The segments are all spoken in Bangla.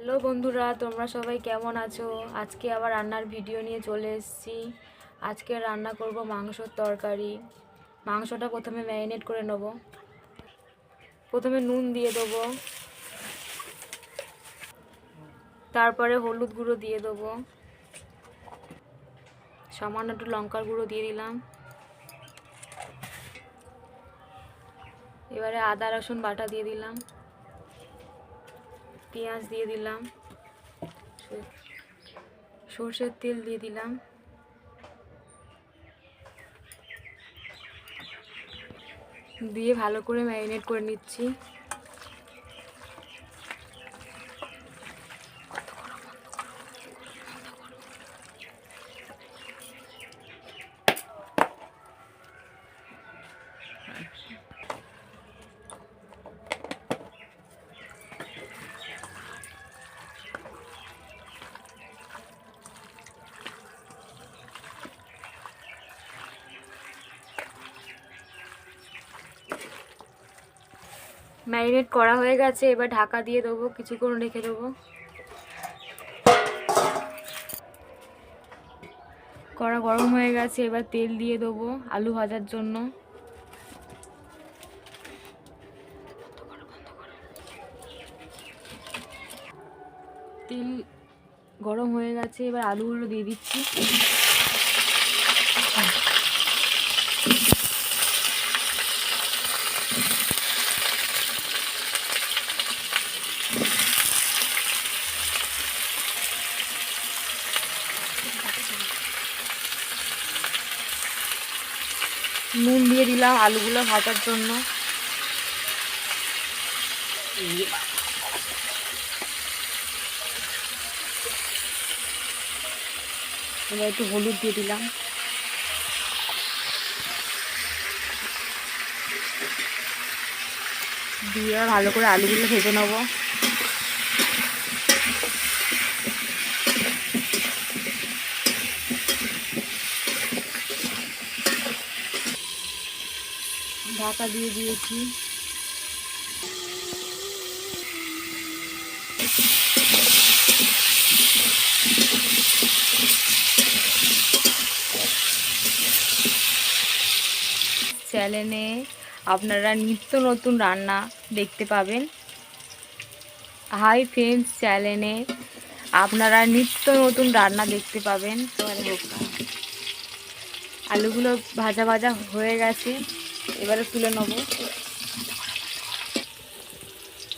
হ্যালো বন্ধুরা, তোমরা সবাই কেমন আছো? আজকে আবার রান্নার ভিডিও নিয়ে চলে এসেছি। আজকে রান্না করব মাংসর তরকারি। মাংসটা প্রথমে ম্যারিনেট করে নেব। প্রথমে নুন দিয়ে দেবো, তারপরে হলুদ গুঁড়ো দিয়ে দেবো, সামান্য একটু লঙ্কার গুঁড়ো দিয়ে দিলাম। এবারে আদা রসুন বাটা দিয়ে দিলাম, পেঁয়াজ দিয়ে দিলাম, সর্ষের তেল দিয়ে দিলাম, দিয়ে ভালো করে ম্যারিনেট করে নিচ্ছি। ম্যারিনেট করা হয়ে গেছে, এবার ঢাকা দিয়ে দেবো, কিছুক্ষণ রেখে দেবো। কড়া গরম হয়ে গেছে, এবার তেল দিয়ে দেবো আলু ভাজার জন্য। তেল গরম হয়ে গেছে, এবার আলুগুলো দিয়ে দিচ্ছি। নুন দিয়ে দিলাম আলুগুলো ভাজার জন্য। এবার একটু হলুদ দিয়ে দিলাম, দিয়ে ভালো করে আলুগুলো ভেজে নেবো। ঢাকা দিয়ে দিয়েছি। চ্যানেলে আপনারা নিত্য নতুন রান্না দেখতে পাবেন। হাই ফ্রেন্ডস চ্যানেলে আপনারা নিত্য নতুন রান্না দেখতে পাবেন। আলুগুলো ভাজা ভাজা হয়ে গেছে, এবারে তুলে নেব।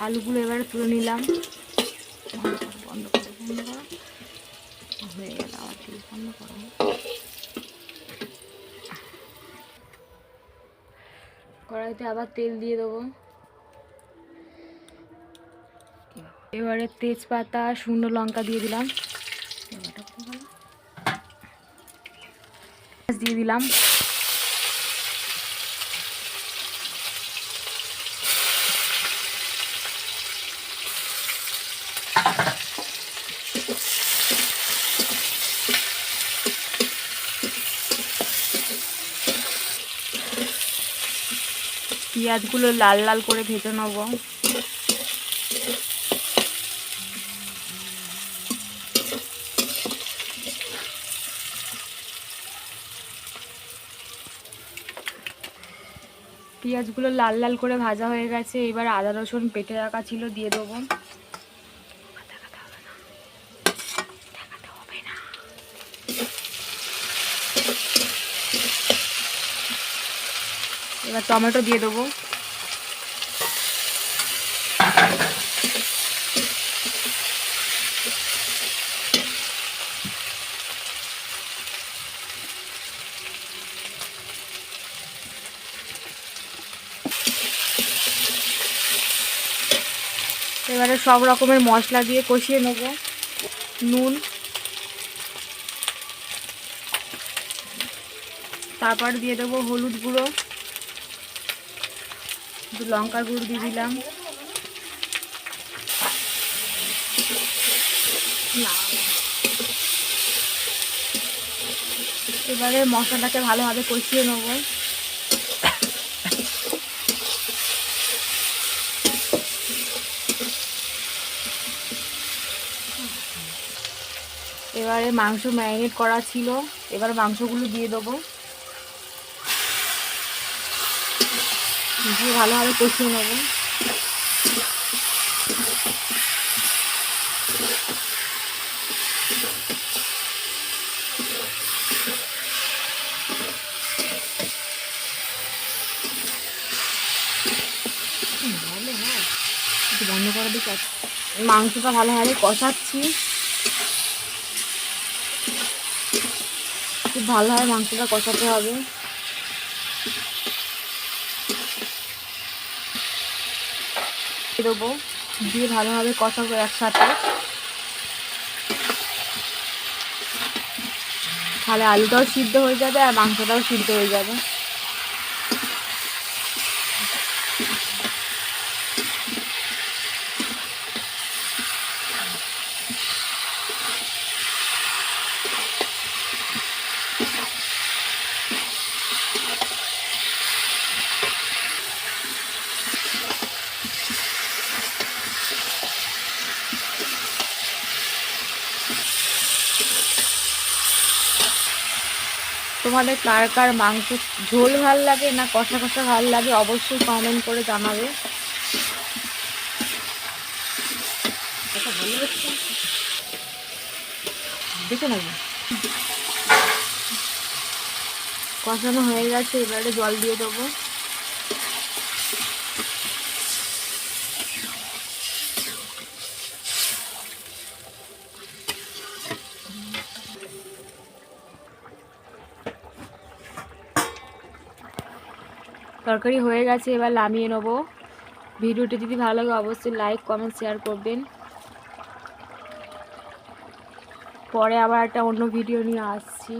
আলুগুলো এবারে তুলে নিলাম। বন্ধ করো হয়ে গেল, আবার বন্ধ করো। কড়াইতে আবার তেল দিয়ে দেবো। এবারে তেজপাতা শুকনো লঙ্কা দিয়ে দিলাম, দিয়ে দিলাম। পেঁয়াজগুলো লাল লাল করে ভেজে নেব। পেঁয়াজগুলো লাল লাল করে ভাজা হয়ে গেছে, এবার আদা রসুন পেটে রাখা ছিল দিয়ে দেবো। এবার টমেটো দিয়ে দেবো। এবারে সব রকমের মশলা দিয়ে কষিয়ে নেব। নুন, তারপর দিয়ে দেবো হলুদ গুঁড়ো, একটু লঙ্কার গুঁড়ো দিয়ে দিলাম। এবারে মশলাটাকে ভালোভাবে কষিয়ে নেব। এবারে মাংস ম্যারিনেট করা ছিল, এবার মাংসগুলো দিয়ে দেবো, দিয়ে ভালোভাবে কষিয়ে নেবো। বন্ধ করে দিচ্ছি। মাংসটা ভালোভাবে কষাচ্ছি, খুব ভালোভাবে মাংসটা কষাতে হবে। দেবো, দিয়ে ভালোভাবে কষাবো একসাথে, তাহলে আলুটাও সিদ্ধ হয়ে যাবে আর মাংসটাও সিদ্ধ হয়ে যাবে। তোমাদের কার কার মাংস ঝোল ভাল লাগে না কষা কষা ভাল লাগে অবশ্যই কমেন্ট করে জানাবে। দেখে নেব, কষানো হয়ে গেছে, এবারে জল দিয়ে দেবো। তরকারি হয়ে গেছে, এবার নামিয়ে নেব। ভিডিওটি যদি ভালো লাগে অবশ্যই লাইক কমেন্ট শেয়ার করবেন। পরে আবার একটা অন্য ভিডিও নিয়ে আসছি।